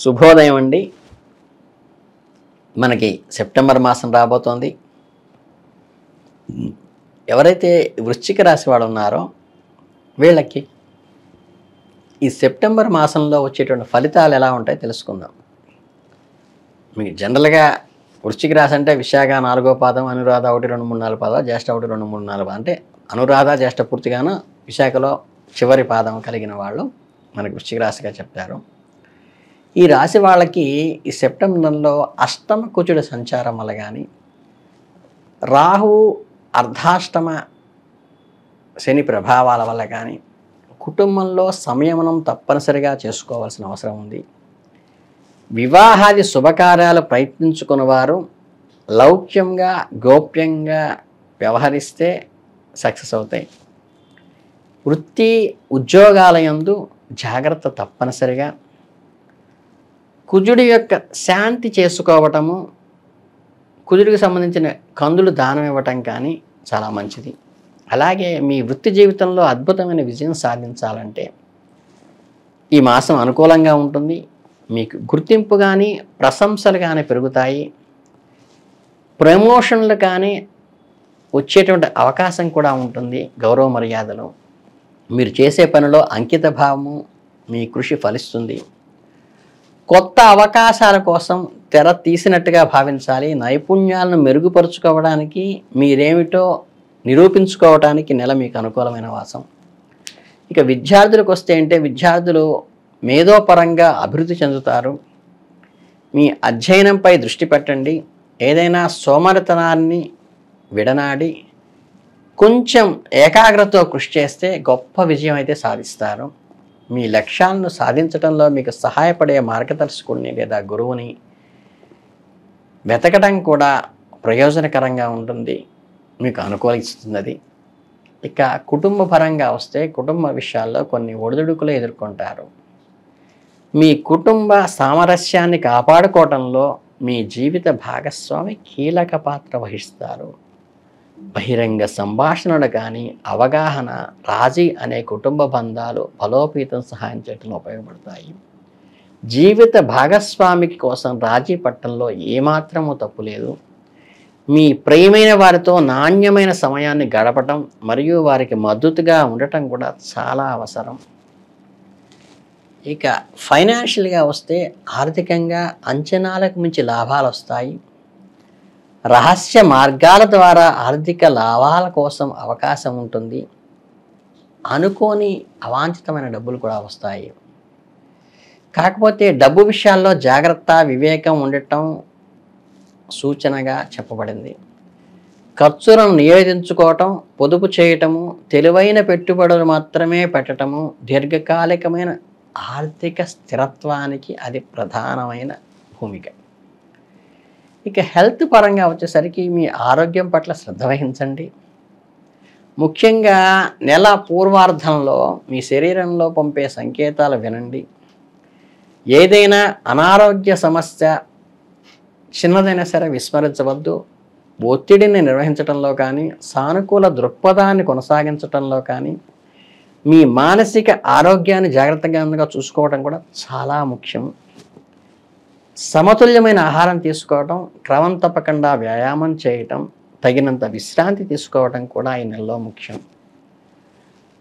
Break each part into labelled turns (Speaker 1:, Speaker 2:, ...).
Speaker 1: శుభోదయం అండి. మనకి సెప్టెంబర్ మాసం రాబోతోంది. ఎవరైతే వృశ్చిక రాశి వాడు ఉన్నారో వీళ్ళకి ఈ సెప్టెంబర్ మాసంలో వచ్చేటువంటి ఫలితాలు ఎలా ఉంటాయో తెలుసుకుందాం. మీకు జనరల్గా వృశ్చిక రాశి అంటే విశాఖ 4వ పాదం, అనురాధ 1, 2, 3, 4 పాదాలు, జ్యేష్ఠ 1, 2, 3, 4 పాదం. అంటే అనురాధ జ్యేష్ఠ పూర్తిగాను విశాఖలో చివరి పాదం కలిగిన వాళ్ళు మనకి వృశ్చిక రాశిగా చెప్తారు. ఈ రాశి వాళ్ళకి ఈ సెప్టెంబర్లో అష్టమ కుజుడి సంచారం వల్ల కానీ, రాహు అర్ధాష్టమ శని ప్రభావాల వల్ల కానీ కుటుంబంలో సంయమనం తప్పనిసరిగా చేసుకోవాల్సిన అవసరం ఉంది. వివాహాది శుభకార్యాలు ప్రయత్నించుకున్న వారు లౌక్యంగా గోప్యంగా వ్యవహరిస్తే సక్సెస్ అవుతాయి. వృత్తి ఉద్యోగాలయందు జాగ్రత్త తప్పనిసరిగా. కుజుడి యొక్క శాంతి చేసుకోవటము, కుజుడికి సంబంధించిన కందులు దానం ఇవ్వటం కానీ చాలా మంచిది. అలాగే మీ వృత్తి జీవితంలో అద్భుతమైన విజయం సాధించాలంటే ఈ మాసం అనుకూలంగా ఉంటుంది. మీకు గుర్తింపు కానీ ప్రశంసలు కానీ పెరుగుతాయి. ప్రమోషన్లు కానీ వచ్చేటువంటి అవకాశం కూడా ఉంటుంది. గౌరవ మర్యాదలు, మీరు చేసే పనిలో అంకిత భావము, మీ కృషి ఫలిస్తుంది. కొత్త అవకాశాల కోసం తెర తీసినట్టుగా భావించాలి. నైపుణ్యాలను మెరుగుపరుచుకోవడానికి, మీరేమిటో నిరూపించుకోవడానికి నెల మీకు అనుకూలమైన మాసం. ఇక విద్యార్థులకు వస్తే విద్యార్థులు మేధోపరంగా అభివృద్ధి చెందుతారు. మీ అధ్యయనంపై దృష్టి పెట్టండి. ఏదైనా సోమరితనాన్ని విడనాడి కొంచెం ఏకాగ్రతతో కృషి చేస్తే గొప్ప విజయం అయితే సాధిస్తారు. మీ లక్ష్యాలను సాధించడంలో మీకు సహాయపడే మార్గదర్శకుడిని లేదా గురువుని వెతకడం కూడా ప్రయోజనకరంగా ఉంటుంది, మీకు అనుకూలిస్తుంది. ఇక కుటుంబ పరంగా వస్తే కుటుంబ విషయాల్లో కొన్ని ఒడిదుడుకులు ఎదుర్కొంటారు. మీ కుటుంబ సామరస్యాన్ని కాపాడుకోవటంలో మీ జీవిత భాగస్వామి కీలక పాత్ర వహిస్తారు. బహిరంగ సంభాషణలు కానీ అవగాహన, రాజీ అనే కుటుంబ బంధాలు బలోపేతం సహాయం చేయడంలో ఉపయోగపడతాయి. జీవిత భాగస్వామి కోసం రాజీ పట్టడంలో ఏమాత్రమూ తప్పు లేదు. మీ ప్రియమైన వారితో నాణ్యమైన సమయాన్ని గడపటం మరియు వారికి మద్దతుగా ఉండటం కూడా చాలా అవసరం. ఇక ఫైనాన్షియల్గా వస్తే ఆర్థికంగా అంచనాలకు మించి లాభాలు వస్తాయి. రహస్య మార్గాల ద్వారా ఆర్థిక లాభాల కోసం అవకాశం ఉంటుంది. అనుకోని అవాంఛితమైన డబ్బులు కూడా వస్తాయి. కాకపోతే డబ్బు విషయాల్లో జాగ్రత్త, వివేకం ఉండటం సూచనగా చెప్పబడింది. ఖర్చులను నివేదించుకోవటం, పొదుపు చేయటము, తెలివైన పెట్టుబడులు మాత్రమే పెట్టటము దీర్ఘకాలికమైన ఆర్థిక స్థిరత్వానికి అది ప్రధానమైన భూమిక. ఇక హెల్త్ పరంగా వచ్చేసరికి మీ ఆరోగ్యం పట్ల శ్రద్ధ వహించండి. ముఖ్యంగా నెల పూర్వార్ధంలో మీ శరీరంలో పంపే సంకేతాలు వినండి. ఏదైనా అనారోగ్య సమస్య చిన్నదైనా సరే విస్మరించవద్దు. ఒత్తిడిని నిర్వహించడంలో కానీ, సానుకూల దృక్పథాన్ని కొనసాగించడంలో కానీ, మీ మానసిక ఆరోగ్యాన్ని జాగ్రత్తగా చూసుకోవడం కూడా చాలా ముఖ్యం. సమతుల్యమైన ఆహారం తీసుకోవటం, క్రమం తప్పకుండా వ్యాయామం చేయటం, తగినంత విశ్రాంతి తీసుకోవటం కూడా ఈ నెలలో ముఖ్యం.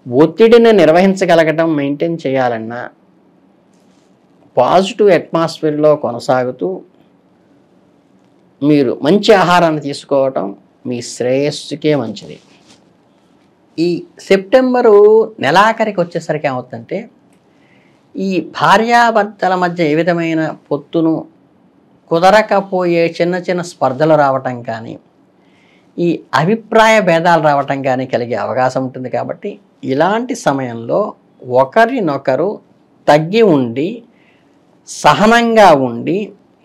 Speaker 1: ఒత్తిడిని నిర్వహించగలగటం, మెయింటైన్ చేయాలన్నా పాజిటివ్ అట్మాస్ఫియర్లో కొనసాగుతూ మీరు మంచి ఆహారాన్ని తీసుకోవటం మీ శ్రేయస్సుకే మంచిది. ఈ సెప్టెంబరు నెలాఖరికి వచ్చేసరికి ఏమవుతుందంటే, ఈ భార్యాభర్తల మధ్య ఏ విధమైన పొత్తును కుదరకపోయే చిన్న చిన్న స్పర్ధలు రావటం కానీ, ఈ అభిప్రాయ భేదాలు రావటం కానీ కలిగే అవకాశం ఉంటుంది. కాబట్టి ఇలాంటి సమయంలో ఒకరినొకరు తగ్గి ఉండి, సహనంగా ఉండి,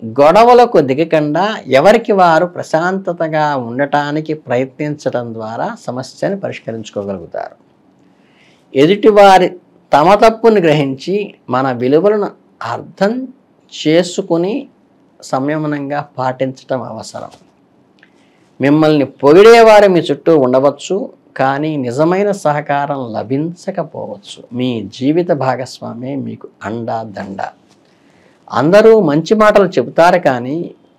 Speaker 1: గొడవలకు దిగకుండా ఎవరికి వారు ప్రశాంతతగా ఉండటానికి ప్రయత్నించడం ద్వారా సమస్యను పరిష్కరించుకోగలుగుతారు. ఎదుటివారి తమ తప్పును గ్రహించి మన విలువలను అర్థం చేసుకుని సంయమనంగా పాటించడం అవసరం. మిమ్మల్ని పొగిడేవారు మీ చుట్టూ ఉండవచ్చు, కానీ నిజమైన సహకారం లభించకపోవచ్చు. మీ జీవిత భాగస్వామే మీకు అండా దండ. అందరూ మంచి మాటలు చెబుతారు కానీ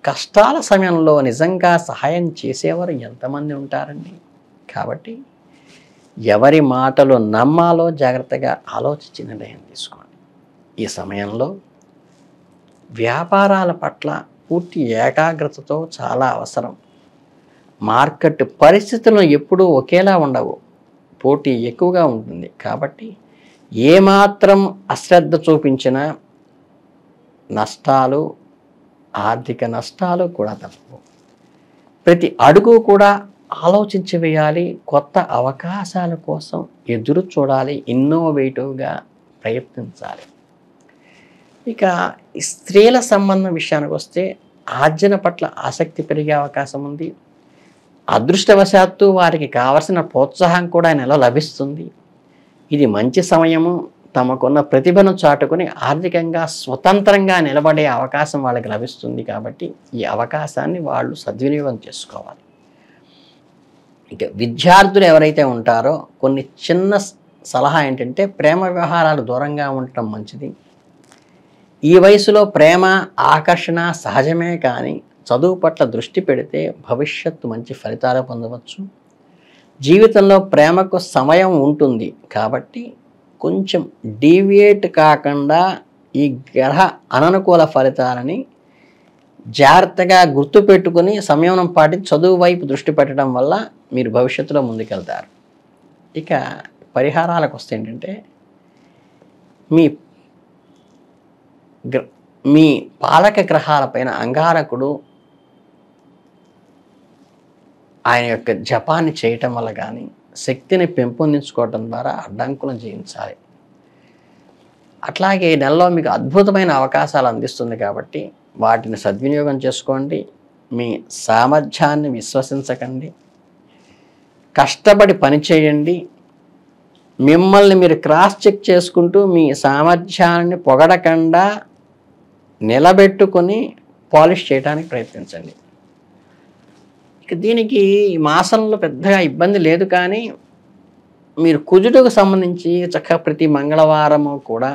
Speaker 1: కష్టాల సమయంలో నిజంగా సహాయం చేసేవారు ఎంతమంది ఉంటారండి. కాబట్టి ఎవరి మాటలు నమ్మాలో జాగ్రత్తగా ఆలోచించి నిర్ణయం తీసుకోండి. ఈ సమయంలో వ్యాపారాల పట్ల పూర్తి ఏకాగ్రతతో చాలా అవసరం. మార్కెట్ పరిస్థితులు ఎప్పుడూ ఒకేలా ఉండవు, పోటీ ఎక్కువగా ఉంటుంది. కాబట్టి ఏమాత్రం అశ్రద్ధ చూపించినా నష్టాలు, ఆర్థిక నష్టాలు కూడా తప్పవు. ప్రతి అడుగు కూడా ఆలోచించి వేయాలి. కొత్త అవకాశాల కోసం ఎదురు చూడాలి. ఇన్నోవేటివ్గా ప్రయత్నించాలి. ఇక స్త్రీల సంబంధం విషయానికి వస్తే ఆర్జన పట్ల ఆసక్తి పెరిగే అవకాశం ఉంది. అదృష్టవశాత్తు వారికి కావలసిన ప్రోత్సాహం కూడా ఈ నెల లభిస్తుంది. ఇది మంచి సమయము. తమకున్న ప్రతిభను చాటుకుని ఆర్థికంగా స్వతంత్రంగా నిలబడే అవకాశం వాళ్ళకి లభిస్తుంది. కాబట్టి ఈ అవకాశాన్ని వాళ్ళు సద్వినియోగం చేసుకోవాలి. ఇక విద్యార్థులు ఎవరైతే ఉంటారో కొన్ని చిన్న సలహా ఏంటంటే ప్రేమ వ్యవహారాలు దూరంగా ఉండటం మంచిది. ఈ వయసులో ప్రేమ, ఆకర్షణ సహజమే కానీ చదువు పట్ల దృష్టి పెడితే భవిష్యత్తు మంచి ఫలితాలు పొందవచ్చు. జీవితంలో ప్రేమకు సమయం ఉంటుంది కాబట్టి కొంచెం డీవియేట్ కాకుండా ఈ గ్రహ అననుకూల ఫలితాలని జాగ్రత్తగా గుర్తుపెట్టుకుని సంయమనం పాటించి చదువు వైపు దృష్టి పెట్టడం వల్ల మీరు భవిష్యత్తులో ముందుకెళ్తారు. ఇక పరిహారాలకు వస్తే ఏంటంటే మీ పాలక గ్రహాలపైన అంగారకుడు ఆయన యొక్క జపాన్ని చేయటం వల్ల కానీ శక్తిని పెంపొందించుకోవటం ద్వారా అడ్డంకులను జయించాలి. అట్లాగే నెలలో మీకు అద్భుతమైన అవకాశాలు అందిస్తుంది కాబట్టి వాటిని సద్వినియోగం చేసుకోండి. మీ సామర్థ్యాన్ని విశ్వసించకండి. కష్టపడి పని చేయండి. మిమ్మల్ని మీరు క్రాస్ చెక్ చేసుకుంటూ మీ సామర్థ్యాన్ని పొగడకుండా నిలబెట్టుకొని పాలిష్ చేయడానికి ప్రయత్నించండి. ఇక దీనికి ఈ మాసంలో పెద్దగా ఇబ్బంది లేదు కానీ మీరు కుజుడుకు సంబంధించి చక్కగా ప్రతి మంగళవారము కూడా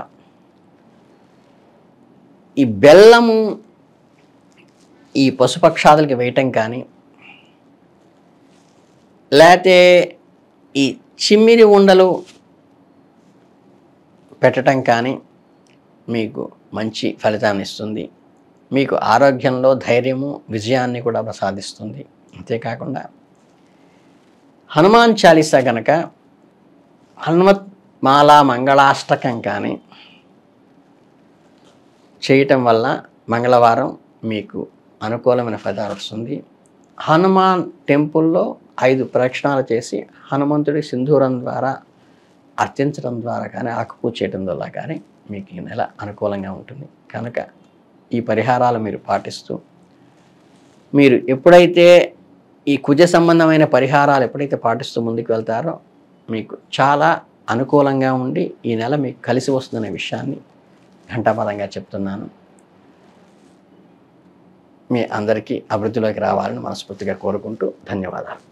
Speaker 1: ఈ బెల్లము ఈ పశుపక్షాదులకి వేయటం కానీ లేకపోతే ఈ చిమ్మిరి ఉండలు పెట్టడం కానీ మీకు మంచి ఫలితాన్ని ఇస్తుంది. మీకు ఆరోగ్యంలో ధైర్యము, విజయాన్ని కూడా ప్రసాదిస్తుంది. అంతేకాకుండా హనుమాన్ చాలీసా గనక హనుమత్ మాలా మంగళాష్టకం కానీ చేయటం వల్ల మంగళవారం మీకు అనుకూలమైన ఫలితాలు వస్తుంది. హనుమాన్ టెంపుల్లో 5 ప్రదక్షిణాలు చేసి హనుమంతుడి సింధూరం ద్వారా అర్చించడం ద్వారా కానీ ఆకుపూజ చేయడం వల్ల కానీ మీకు ఈ నెల అనుకూలంగా ఉంటుంది. కనుక ఈ పరిహారాలు మీరు పాటిస్తూ మీరు ఎప్పుడైతే ఈ కుజ సంబంధమైన పరిహారాలు ఎప్పుడైతే పాటిస్తూ ముందుకు వెళ్తారో మీకు చాలా అనుకూలంగా ఉండి ఈ నెల మీకు కలిసి వస్తుందనే విషయాన్ని ఘంటాపదంగా చెప్తున్నాను. మీ అందరికీ అభివృద్ధిలోకి రావాలని మనస్ఫూర్తిగా కోరుకుంటూ ధన్యవాదాలు.